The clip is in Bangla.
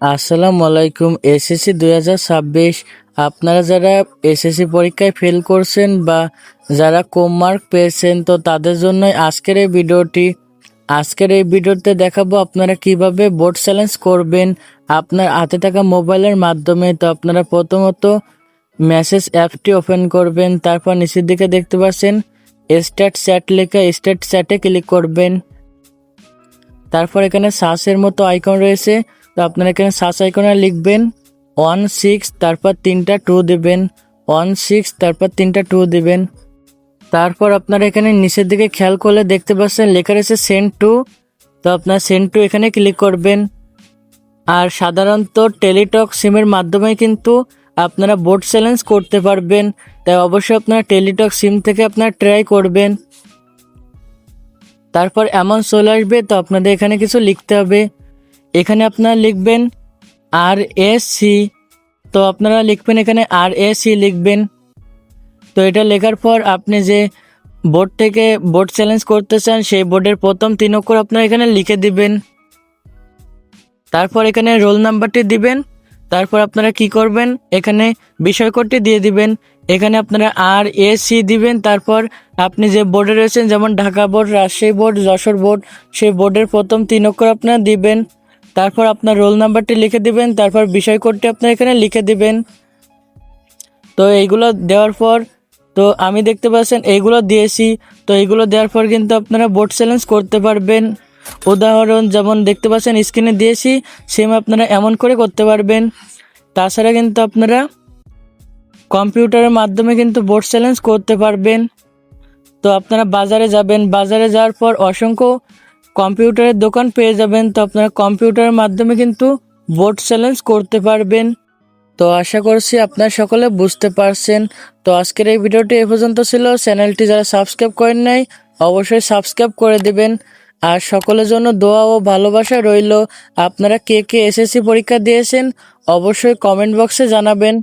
আসসালামু আলাইকুম। এসএসসি 2026 আপনারা যারা এসএসসি পরীক্ষায় ফেল করছেন বা যারা কম মার্ক পেয়েছেন তো তাদের জন্যই আজকের এই ভিডিওতে দেখাবো আপনারা কিভাবে বোর্ড চ্যালেঞ্জ করবেন আপনার হাতে থাকা মোবাইলের মাধ্যমে। তো আপনারা প্রথমত মেসেজ অ্যাপটি ওপেন করবেন, তারপর নিচের দিকে দেখতে পাচ্ছেন স্টার্ট চ্যাট লেখা, স্টার্ট চ্যাটে ক্লিক করবেন। তারপর এখানে সার্চের মতো আইকন রয়েছে, তো আপনারা এখানে সার্চ আইকনে লিখবেন 16, তারপর 3টা 2 দেবেন, 16 তারপর 3টা 2 দেবেন। তারপর আপনারা এখানে নিচের দিকে খেয়াল করলে দেখতে পাচ্ছেন লেখা রয়েছে সেন্ড টু, তো আপনার সেন্ড টু এখানে ক্লিক করবেন। আর সাধারণত টেলিটক সিমের মাধ্যমে কিন্তু আপনারা বোর্ড চ্যালেঞ্জ করতে পারবেন, তাই অবশ্যই আপনারা টেলিটক সিম থেকে আপনারা ট্রাই করবেন। তারপর এমন চলে আসবে, তো আপনাদের এখানে কিছু লিখতে হবে। এখানে আপনারা লিখবেন RAC, তো আপনারা লিখবেন এখানে RAC লিখবেন। তো এটা লেখার পর আপনি যে বোর্ড থেকে বোর্ড চ্যালেঞ্জ করতে চান সেই বোর্ডের প্রথম 3 অক্ষর আপনারা এখানে লিখে দিবেন। তারপর এখানে রোল নাম্বারটি দিবেন। তারপর আপনারা কি করবেন, এখানে বিষয় কোডটি দিয়ে দিবেন। এখানে আপনারা RAC দিবেন। তারপর আপনি যে বোর্ডে রয়েছেন, যেমন Dhaka board, Rajshahi board, Jessore board, সেই বোর্ডের প্রথম 3 অক্ষর আপনারা দিবেন। তারপর আপনার রোল নাম্বারটি লিখে দিবেন। তারপর বিষয় কোডটি আপনারা এখানে লিখে দিবেন। তো এইগুলো দেওয়ার পর, তো আমি দেখতে পাচ্ছেন এইগুলো দিয়েছি। তো এইগুলো দেওয়ার পর কিন্তু আপনারা বোর্ড চ্যালেঞ্জ করতে পারবেন। উদাহরণ যেমন দেখতে পাচ্ছেন স্ক্রিনে দিয়েছি, সেম আপনারা এমন করে করতে পারবেন। তাছাড়া কিন্তু আপনারা কম্পিউটারের মাধ্যমে কিন্তু বোর্ড চ্যালেঞ্জ করতে পারবেন। তো আপনারা বাজারে যাবেন, বাজারে যাওয়ার পর অসংখ্য কম্পিউটারের দোকান পেয়ে যাবেন। তো আপনারা কম্পিউটারের মাধ্যমে কিন্তু বোর্ড চ্যালেঞ্জ করতে পারবেন। তো আশা করছি আপনারা সকলে বুঝতে পারছেন। তো আজকের এই ভিডিওটি এ পর্যন্ত ছিল। চ্যানেলটি যারা সাবস্ক্রাইব করেন নাই অবশ্যই সাবস্ক্রাইব করে দিবেন। আর সকলের জন্য দোয়া ও ভালোবাসা রইল। আপনারা কে কে এসএসসি পরীক্ষা দিয়েছেন অবশ্যই কমেন্ট বক্সে জানাবেন।